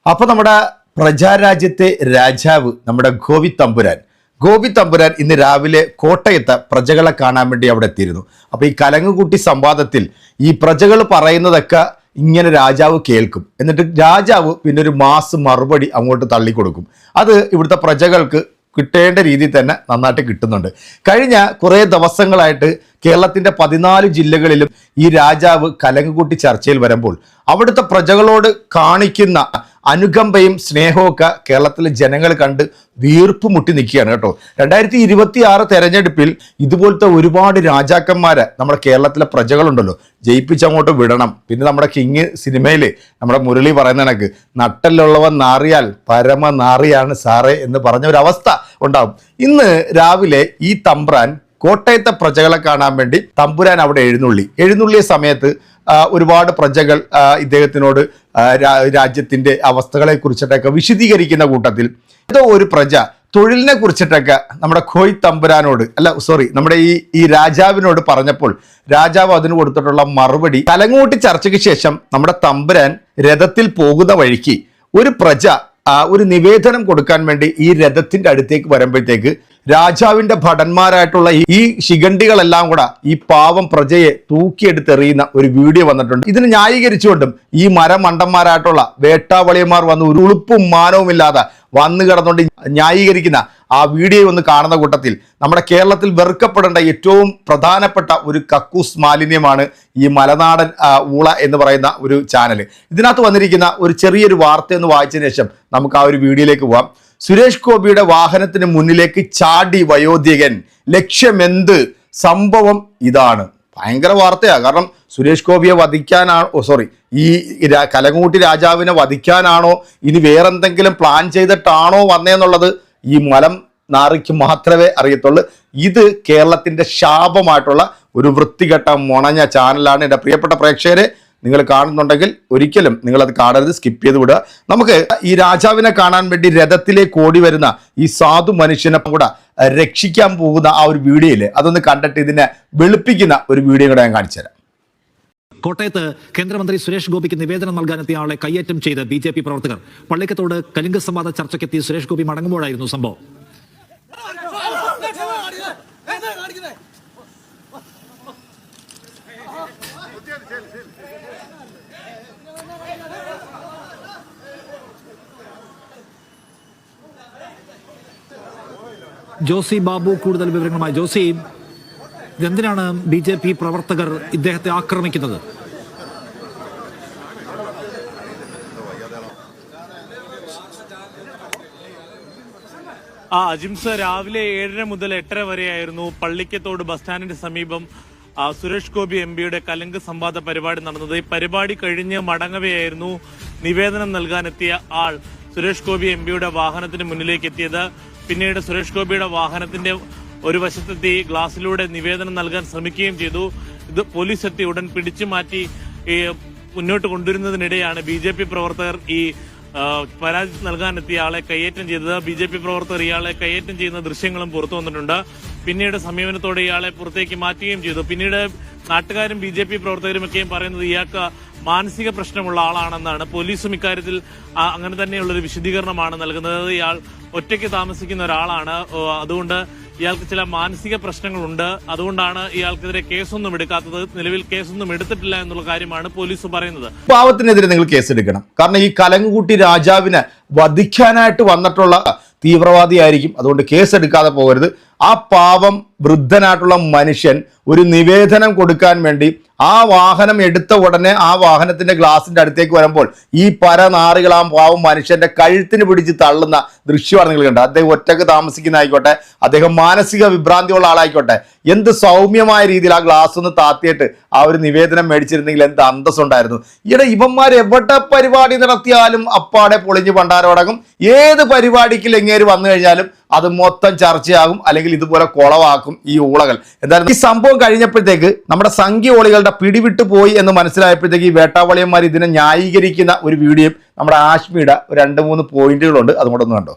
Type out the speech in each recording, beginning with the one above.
അപ്പൊ നമ്മുടെ പ്രജാരാജ്യത്തെ രാജാവ് നമ്മുടെ ഗോപി തമ്പുരാൻ ഇന്ന് രാവിലെ കോട്ടയത്ത് പ്രജകളെ കാണാൻ വേണ്ടി അവിടെ എത്തിയിരുന്നു. അപ്പൊ ഈ കലങ്ങുകുട്ടി സംവാദത്തിൽ ഈ പ്രജകൾ പറയുന്നതൊക്കെ ഇങ്ങനെ രാജാവ് കേൾക്കും. എന്നിട്ട് രാജാവ് പിന്നെ ഒരു മറുപടി അങ്ങോട്ട് തള്ളിക്കൊടുക്കും. അത് ഇവിടുത്തെ പ്രജകൾക്ക് കിട്ടേണ്ട രീതിയിൽ തന്നെ നന്നായിട്ട് കിട്ടുന്നുണ്ട്. കഴിഞ്ഞ കുറേ ദിവസങ്ങളായിട്ട് കേരളത്തിൻ്റെ 14 ജില്ലകളിലും ഈ രാജാവ് കലങ്ങുകൂട്ടി ചർച്ചയിൽ വരുമ്പോൾ അവിടുത്തെ പ്രജകളോട് കാണിക്കുന്ന അനുകമ്പയും സ്നേഹമൊക്കെ കേരളത്തിലെ ജനങ്ങൾ കണ്ട് വീർപ്പ് മുട്ടി നിൽക്കുകയാണ് കേട്ടോ. 2026 തെരഞ്ഞെടുപ്പിൽ ഇതുപോലത്തെ ഒരുപാട് രാജാക്കന്മാരെ നമ്മുടെ കേരളത്തിലെ പ്രജകളുണ്ടല്ലോ ജയിപ്പിച്ചങ്ങോട്ട് വിടണം. പിന്നെ നമ്മുടെ കിങ് സിനിമയിൽ നമ്മുടെ മുരളി പറയുന്ന കണക്ക് നട്ടലുള്ളവൻ നാറിയാൽ പരമ നാറിയാണ് സാറേ എന്ന് പറഞ്ഞ ഒരു അവസ്ഥ ഉണ്ടാവും. ഇന്ന് രാവിലെ ഈ തമ്പ്രാൻ കോട്ടയത്തെ പ്രജകളെ കാണാൻ വേണ്ടി തമ്പുരാൻ അവിടെ എഴുന്നള്ളിയ സമയത്ത് ഒരുപാട് പ്രജകൾ ഇദ്ദേഹത്തിനോട് രാജ്യത്തിന്റെ അവസ്ഥകളെ കുറിച്ചിട്ടൊക്കെ വിശദീകരിക്കുന്ന കൂട്ടത്തിൽ ഏതോ ഒരു പ്രജ തൊഴിലിനെ കുറിച്ചിട്ടൊക്കെ നമ്മുടെ നമ്മുടെ ഈ രാജാവിനോട് പറഞ്ഞപ്പോൾ രാജാവ് അതിന് കൊടുത്തിട്ടുള്ള മറുപടി കലങ്ങൂട്ടി ചർച്ചയ്ക്ക് ശേഷം നമ്മുടെ തമ്പുരാൻ രഥത്തിൽ പോകുന്ന വഴിക്ക് ഒരു പ്രജ ഒരു നിവേദനം കൊടുക്കാൻ വേണ്ടി ഈ രഥത്തിന്റെ അടുത്തേക്ക് വരുമ്പോഴത്തേക്ക് രാജാവിന്റെ ഭടന്മാരായിട്ടുള്ള ഈ ശിഖണ്ഡികളെല്ലാം കൂടെ ഈ പാവം പ്രജയെ തൂക്കിയെടുത്തെറിയുന്ന ഒരു വീഡിയോ വന്നിട്ടുണ്ട്. ഇതിന് ന്യായീകരിച്ചുകൊണ്ടും ഈ മരമണ്ടന്മാരായിട്ടുള്ള വേട്ടാവളിയന്മാർ വന്ന് ഒരു ഉളുപ്പും മാനവും ഇല്ലാതെ വന്നു കിടന്നുകൊണ്ട് ന്യായീകരിക്കുന്ന ആ വീഡിയോ ഒന്ന് കാണുന്ന കൂട്ടത്തിൽ നമ്മുടെ കേരളത്തിൽ വെറുക്കപ്പെടേണ്ട ഏറ്റവും പ്രധാനപ്പെട്ട ഒരു കക്കൂസ് മാലിന്യമാണ് ഈ മലനാടൻ ഊള എന്ന് പറയുന്ന ഒരു ചാനൽ. ഇതിനകത്ത് വന്നിരിക്കുന്ന ഒരു ചെറിയൊരു വാർത്ത ഒന്ന് വായിച്ചതിന് ശേഷം നമുക്ക് ആ ഒരു വീഡിയോയിലേക്ക് പോവാം. സുരേഷ് ഗോപിയുടെ വാഹനത്തിന് മുന്നിലേക്ക് ചാടി വയോധികൻ, ലക്ഷ്യമെന്ത്? സംഭവം ഇതാണ്. ഭയങ്കര വാർത്തയാണ്. കാരണം സുരേഷ് ഗോപിയെ വധിക്കാനാണോ, ഈ കലങ്ങൂട്ടി രാജാവിനെ വധിക്കാനാണോ ഇനി വേറെന്തെങ്കിലും പ്ലാൻ ചെയ്തിട്ടാണോ വന്നേന്നുള്ളത് ഈ മലം നാറിക്ക് മാത്രമേ അറിയത്തുള്ളൂ. ഇത് കേരളത്തിന്റെ ശാപമായിട്ടുള്ള ഒരു വൃത്തികെട്ട മുണഞ്ഞ ചാനലാണ്. എൻ്റെ പ്രിയപ്പെട്ട പ്രേക്ഷകരെ, നിങ്ങൾ കാണുന്നുണ്ടെങ്കിൽ ഒരിക്കലും നിങ്ങളത് കാണരുത്, സ്കിപ്പ് ചെയ്ത് വിടുക. നമുക്ക് ഈ രാജാവിനെ കാണാൻ വേണ്ടി രഥത്തിലേക്ക് ഓടി വരുന്ന ഈ സാധു മനുഷ്യനെ കൂടെ രക്ഷിക്കാൻ പോകുന്ന ആ ഒരു വീഡിയോയില് അതൊന്ന് കണ്ടിട്ട് ഇതിനെ വെളുപ്പിക്കുന്ന ഒരു വീഡിയോ കൂടെ ഞാൻ കാണിച്ചു തരാം. കോട്ടയത്ത് കേന്ദ്രമന്ത്രി സുരേഷ് ഗോപിക്ക് നിവേദനം നൽകാനെത്തിയ ആളെ കയ്യേറ്റം ചെയ്ത് BJP പ്രവർത്തകർ. പള്ളിക്കത്തോട് കലിംഗ സംവാദ ചർച്ചയ്ക്കെത്തിയ സുരേഷ് ഗോപി മടങ്ങുമ്പോഴായിരുന്നു സംഭവം. ജോസി ബാബു കൂടുതൽ വിവരങ്ങളുമായി. ജോസി, എന്തിനാണ് BJP പ്രവർത്തകർ ഇദ്ദേഹത്തെ ആക്രമിക്കുന്നത്? അജിംസ്, രാവിലെ 7:30 മുതൽ 8:30 വരെയായിരുന്നു പള്ളിക്കത്തോട് ബസ് സ്റ്റാൻഡിന് സമീപം സുരേഷ് ഗോപി MPയുടെ കലങ്ക് സംവാദ പരിപാടി നടന്നത്. ഈ പരിപാടി കഴിഞ്ഞ് മടങ്ങവെയായിരുന്നു നിവേദനം നൽകാനെത്തിയ ആൾ സുരേഷ് ഗോപി MPയുടെ വാഹനത്തിന് മുന്നിലേക്ക് എത്തിയത്. പിന്നീട് സുരേഷ് ഗോപിയുടെ വാഹനത്തിന്റെ ഒരു വശത്തെത്തി ഗ്ലാസിലൂടെ നിവേദനം നൽകാൻ ശ്രമിക്കുകയും ചെയ്തു. ഇത് പോലീസ് എത്തി ഉടൻ പിടിച്ചു മാറ്റി മുന്നോട്ട് കൊണ്ടുവരുന്നതിനിടെയാണ് BJP പ്രവർത്തകർ ഈ പരാതി നൽകാനെത്തിയ ആളെ കയ്യേറ്റം ചെയ്തത്. BJP പ്രവർത്തകർ ഇയാളെ കയ്യേറ്റം ചെയ്യുന്ന ദൃശ്യങ്ങളും പുറത്തു വന്നിട്ടുണ്ട്. പിന്നീട് സമീപനത്തോടെ ഇയാളെ പുറത്തേക്ക് മാറ്റുകയും ചെയ്തു. പിന്നീട് നാട്ടുകാരും BJP പ്രവർത്തകരുമൊക്കെയും പറയുന്നത് ഇയാൾക്ക് മാനസിക പ്രശ്നമുള്ള ആളാണെന്നാണ്. പോലീസും ഇക്കാര്യത്തിൽ അങ്ങനെ തന്നെയുള്ളൊരു വിശദീകരണമാണ് നൽകുന്നത്. ഇയാൾ ഒറ്റയ്ക്ക് താമസിക്കുന്ന ഒരാളാണ്, അതുകൊണ്ട് ഇയാൾക്ക് ചില മാനസിക പ്രശ്നങ്ങളുണ്ട്, അതുകൊണ്ടാണ് ഇയാൾക്കെതിരെ കേസൊന്നും എടുക്കാത്തത്. നിലവിൽ കേസൊന്നും എടുത്തിട്ടില്ല എന്നുള്ള കാര്യമാണ് പോലീസ് പറയുന്നത്. പാവത്തിനെതിരെ നിങ്ങൾ കേസെടുക്കണം. കാരണം ഈ കലങ്ങുകൂട്ടി രാജാവിനെ വധിക്കാനായിട്ട് വന്നിട്ടുള്ള തീവ്രവാദിയായിരിക്കും. അതുകൊണ്ട് കേസെടുക്കാതെ പോകരുത്. ആ പാവം വൃദ്ധനായിട്ടുള്ള മനുഷ്യൻ ഒരു നിവേദനം കൊടുക്കാൻ വേണ്ടി ആ വാഹനം എടുത്ത ഉടനെ ആ വാഹനത്തിന്റെ ഗ്ലാസിന്റെ അടുത്തേക്ക് വരുമ്പോൾ ഈ പരനാറികൾ ആ പാവം മനുഷ്യന്റെ കഴുത്തിന് പിടിച്ച് തള്ളുന്ന ദൃശ്യമാണ് നിങ്ങൾ കണ്ടത്. അദ്ദേഹം ഒറ്റക്ക് താമസിക്കുന്നതായിക്കോട്ടെ, അദ്ദേഹം മാനസിക വിഭ്രാന്തിയുള്ള ആളായിക്കോട്ടെ, എന്ത് സൗമ്യമായ രീതിയിൽ ആ ഗ്ലാസ് ഒന്ന് താത്തിയിട്ട് ആ ഒരു നിവേദനം മേടിച്ചിരുന്നെങ്കിൽ എന്ത് അന്തസ്സുണ്ടായിരുന്നു. ഇവന്മാർ എവിടെ പരിപാടി നടത്തിയാലും അപ്പാടെ പൊളിഞ്ഞ് പണ്ടാരമടങ്ങും. ഏത് പരിപാടിക്ക് എങ്ങേര് വന്നു കഴിഞ്ഞാലും അത് മൊത്തം ചർച്ചയാകും, അല്ലെങ്കിൽ ഇതുപോലെ കുളവാക്കും ഈ ഊളകൾ. എന്തായാലും ഈ സംഭവം കഴിഞ്ഞപ്പോഴത്തേക്ക് നമ്മുടെ സംഘി ഓളികളുടെ പിടിവിട്ടു പോയി എന്ന് മനസ്സിലായപ്പോഴത്തേക്ക് ഈ വേട്ടാവളിയന്മാർ ഇതിനെ ന്യായീകരിക്കുന്ന ഒരു വീഡിയോ നമ്മുടെ ആശ്മിയുടെ 2-3 പോയിന്റുകളുണ്ട്. അതും കൂടെ ഒന്ന് കണ്ടോ.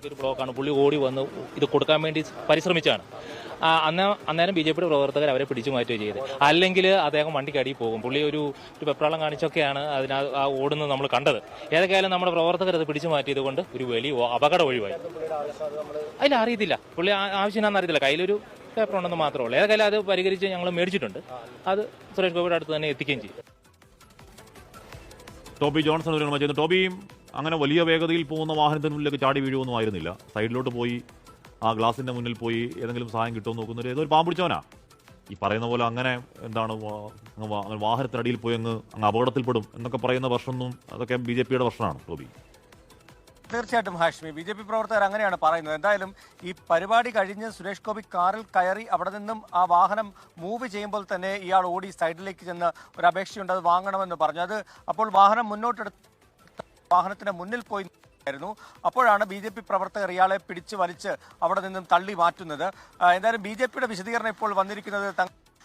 ഒരു ബ്ലോക്കാണ്, പുള്ളി ഓടി വന്ന് ഇത് കൊടുക്കാൻ വേണ്ടി പരിശ്രമിച്ചാണ്. അന്നേരം BJP പ്രവർത്തകർ അവരെ പിടിച്ചു മാറ്റുകയും ചെയ്ത്. അല്ലെങ്കിൽ അദ്ദേഹം വണ്ടിക്കടിയിൽ പോകും. പുള്ളി ഒരു വെപ്രാളം കാണിച്ചൊക്കെയാണ് ആ ഓടുന്നത് നമ്മൾ കണ്ടത്. ഏതൊക്കെയായാലും നമ്മുടെ പ്രവർത്തകർ അത് പിടിച്ചു മാറ്റിയത് കൊണ്ട് ഒരു വലിയ അപകടം ഒഴിവായി. അതിൽ അറിയത്തില്ല, പുള്ളി ആവശ്യമാണെന്ന് അറിയത്തില്ല, കയ്യിലൊരു പേപ്പർ ഉണ്ടെന്ന് മാത്രമേ ഉള്ളൂ. ഏതൊക്കെയാലും അത് പരിഹരിച്ച് ഞങ്ങൾ മേടിച്ചിട്ടുണ്ട്. അത് സുരേഷ് ഗോപിയുടെ അടുത്ത് തന്നെ എത്തിക്കുകയും ചെയ്യും. ടോബി ജോൺസൺ ഒരു ചെയ്യുന്നു. ടോബിയും അങ്ങനെ വലിയ വേഗതയിൽ പോകുന്ന വാഹനത്തിന് മുന്നിലേക്ക് ചാടി വീഴുവൊന്നും ആയിരുന്നില്ല. സൈഡിലോട്ട് പോയി ആ ഗ്ലാസിന്റെ മുന്നിൽ പോയി ഏതെങ്കിലും സഹായം കിട്ടുമെന്ന് നോക്കുന്നൊരു ഏതൊരു പാമ്പ് പിടിച്ചവനാ. ഈ പറയുന്ന പോലെ അങ്ങനെ എന്താണ് വാഹനത്തിനടിയിൽ പോയി അങ്ങ് അപകടത്തിൽപ്പെടും എന്നൊക്കെ പറയുന്ന വർഷമൊന്നും അതൊക്കെ BJPയുടെ വർഷമാണ്. ടോബി തീർച്ചയായിട്ടും ഹാഷ്മി, BJP പ്രവർത്തകർ അങ്ങനെയാണ് പറയുന്നത്. എന്തായാലും ഈ പരിപാടി കഴിഞ്ഞ് സുരേഷ് ഗോപി കാറിൽ കയറി അവിടെ നിന്നും ആ വാഹനം മൂവ് ചെയ്യുമ്പോൾ തന്നെ ഇയാൾ ഓടി സൈഡിലേക്ക് ചെന്ന് ഒരു അപേക്ഷയുണ്ട്, അത് വാങ്ങണമെന്ന് പറഞ്ഞു. അത് അപ്പോൾ വാഹനം മുന്നോട്ടെടുത്ത് വാഹനത്തിന് മുന്നിൽ പോയി ായിരുന്നു. അപ്പോഴാണ് BJP പ്രവർത്തകർ ഇയാളെ പിടിച്ച് വലിച്ച് അവിടെ നിന്നും തള്ളി മാറ്റുന്നത്. എന്തായാലും BJPയുടെ വിശദീകരണം ഇപ്പോൾ വന്നിരിക്കുന്നത്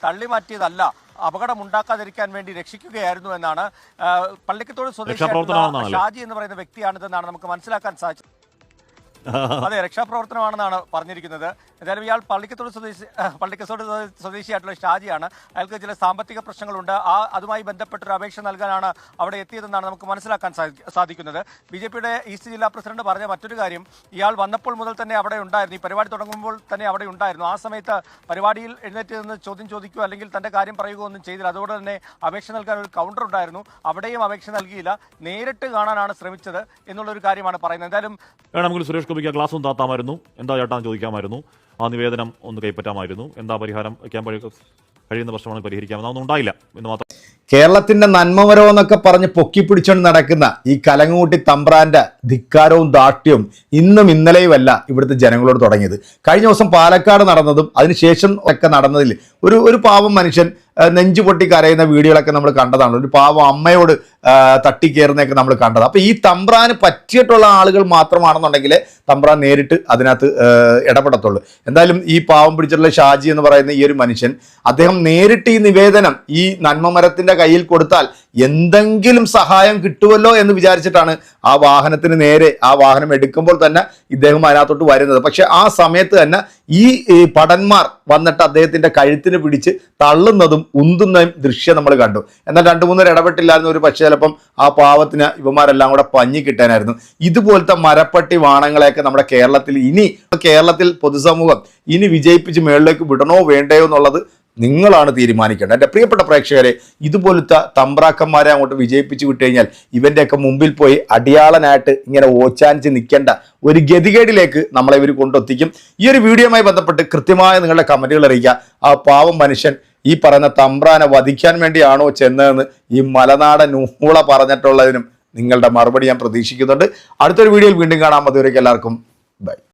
തള്ളി മാറ്റിയതല്ല, അപകടമുണ്ടാക്കാതിരിക്കാൻ വേണ്ടി രക്ഷിക്കുകയായിരുന്നു എന്നാണ്. പള്ളിക്കത്തോട് സ്വദേശിയായിട്ടുള്ള ഷാജി എന്ന് പറയുന്ന വ്യക്തിയാണിതെന്നാണ് നമുക്ക് മനസ്സിലാക്കാൻ സാധിച്ചത്. അതെ, രക്ഷാപ്രവർത്തനമാണെന്നാണ് പറഞ്ഞിരിക്കുന്നത്. എന്തായാലും ഇയാൾ പള്ളിക്കത്തോട് സ്വദേശിയായിട്ടുള്ള ഷാജിയാണ്. അയാൾക്ക് ചില സാമ്പത്തിക പ്രശ്നങ്ങളുണ്ട്. അതുമായി ബന്ധപ്പെട്ടൊരു അപേക്ഷ നൽകാനാണ് അവിടെ എത്തിയതെന്നാണ് നമുക്ക് മനസ്സിലാക്കാൻ സാധിക്കുന്നത്. BJPയുടെ ഈസ്റ്റ് ജില്ലാ പ്രസിഡന്റ് പറഞ്ഞ മറ്റൊരു കാര്യം, ഇയാൾ വന്നപ്പോൾ മുതൽ തന്നെ അവിടെ ഉണ്ടായിരുന്നു, ഈ പരിപാടി തുടങ്ങുമ്പോൾ തന്നെ അവിടെ ഉണ്ടായിരുന്നു. ആ സമയത്ത് പരിപാടിയിൽ എഴുന്നേറ്റ് നിന്ന് ചോദ്യം ചോദിക്കുകയോ അല്ലെങ്കിൽ തന്റെ കാര്യം പറയുകയോ ഒന്നും ചെയ്തില്ല. അതുകൊണ്ട് തന്നെ അപേക്ഷ നൽകാൻ ഒരു കൗണ്ടർ ഉണ്ടായിരുന്നു, അവിടെയും അപേക്ഷ നൽകിയില്ല, നേരിട്ട് കാണാനാണ് ശ്രമിച്ചത് എന്നുള്ളൊരു കാര്യമാണ് പറയുന്നത്. എന്തായാലും വേണമെങ്കിൽ സുരേഷ് ഗോപിക്ക് ഗ്ലാസ് ഒന്ന് താത്താമായിരുന്നു, എന്താ ചേട്ടാന്ന് ചോദിക്കാമായിരുന്നു, ആ നിവേദനം ഒന്ന് കൈപ്പറ്റാമായിരുന്നു, എന്താ പരിഹാരം വയ്ക്കാൻ കഴിയുന്ന പ്രശ്നമാണ് പരിഹരിക്കാമെന്ന് അതൊന്നും ഉണ്ടായില്ല എന്ന് മാത്രം. കേരളത്തിന്റെ നന്മമരോ എന്നൊക്കെ പറഞ്ഞ് പൊക്കി പിടിച്ചുകൊണ്ട് നടക്കുന്ന ഈ കലങ്ങൂട്ടി തമ്പ്രാന്റെ ധിക്കാരവും ദാഷ്ട്യവും ഇന്നും ഇന്നലെയുമല്ല ഇവിടുത്തെ ജനങ്ങളോട് തുടങ്ങിയത്. കഴിഞ്ഞ ദിവസം പാലക്കാട് നടന്നതും അതിനുശേഷം ഒക്കെ നടന്നതിൽ ഒരു പാവം മനുഷ്യൻ നെഞ്ചു പൊട്ടി കരയുന്ന വീഡിയോകളൊക്കെ നമ്മൾ കണ്ടതാണ്. ഒരു പാവം അമ്മയോട് തട്ടിക്കയറുന്നതൊക്കെ നമ്മൾ കണ്ടത്. അപ്പോൾ ഈ തമ്പ്രാന് പറ്റിയിട്ടുള്ള ആളുകൾ മാത്രമാണെന്നുണ്ടെങ്കിൽ തമ്പ്രാൻ നേരിട്ട് അതിനകത്ത് ഇടപെടത്തുള്ളൂ. എന്തായാലും ഈ പാവം പിടിച്ചിട്ടുള്ള ഷാജി എന്ന് പറയുന്ന ഈ ഒരു മനുഷ്യൻ, അദ്ദേഹം നേരിട്ട് ഈ നിവേദനം ഈ നന്മമരത്തിന്റെ കയ്യിൽ കൊടുത്താൽ എന്തെങ്കിലും സഹായം കിട്ടുമല്ലോ എന്ന് വിചാരിച്ചിട്ടാണ് ആ വാഹനത്തിന് നേരെ ആ വാഹനം എടുക്കുമ്പോൾ തന്നെ ഇദ്ദേഹം അതിനകത്തോട്ട് വരുന്നത്. പക്ഷെ ആ സമയത്ത് തന്നെ ഈ പടന്മാർ വന്നിട്ട് അദ്ദേഹത്തിന്റെ കഴുത്തിന് പിടിച്ച് തള്ളുന്നതും ഉന്തുന്നതും ദൃശ്യം നമ്മൾ കണ്ടു. എന്നാൽ 2-3 ഇടപെട്ടില്ലായിരുന്നു. ഒരു പക്ഷേ ചിലപ്പം ആ പാവത്തിന് ഇവന്മാരെല്ലാം കൂടെ പഞ്ഞി കിട്ടാനായിരുന്നു. ഇതുപോലത്തെ മരപ്പട്ടി വാണങ്ങളെയൊക്കെ നമ്മുടെ കേരളത്തിൽ പൊതുസമൂഹം ഇനി വിജയിപ്പിച്ച് മേളിലേക്ക് വിടണോ വേണ്ടയോ എന്നുള്ളത് നിങ്ങളാണ് തീരുമാനിക്കേണ്ടത്. എൻ്റെ പ്രിയപ്പെട്ട പ്രേക്ഷകരെ, ഇതുപോലത്തെ തമ്പ്രാക്കന്മാരെ അങ്ങോട്ട് വിജയിപ്പിച്ച് വിട്ടു കഴിഞ്ഞാൽ ഇവൻ്റെയൊക്കെ മുമ്പിൽ പോയി അടിയാളനായിട്ട് ഇങ്ങനെ ഓച്ചാനിച്ച് നിൽക്കേണ്ട ഒരു ഗതികേടിലേക്ക് നമ്മളെ ഇവർ കൊണ്ടെത്തിക്കും. ഈ ഒരു വീഡിയോയുമായി ബന്ധപ്പെട്ട് കൃത്യമായ നിങ്ങളുടെ കമൻറ്റുകൾ അറിയിക്കുക. ആ പാവം മനുഷ്യൻ ഈ പറയുന്ന തമ്പ്രാനെ വധിക്കാൻ വേണ്ടിയാണോ ചെന്നതെന്ന് ഈ മലനാടൻ ഊള പറഞ്ഞിട്ടുള്ളതിനും നിങ്ങളുടെ മറുപടി ഞാൻ പ്രതീക്ഷിക്കുന്നുണ്ട്. അടുത്തൊരു വീഡിയോയിൽ വീണ്ടും കാണാം. അതുവരേക്കും എല്ലാവർക്കും ബൈ.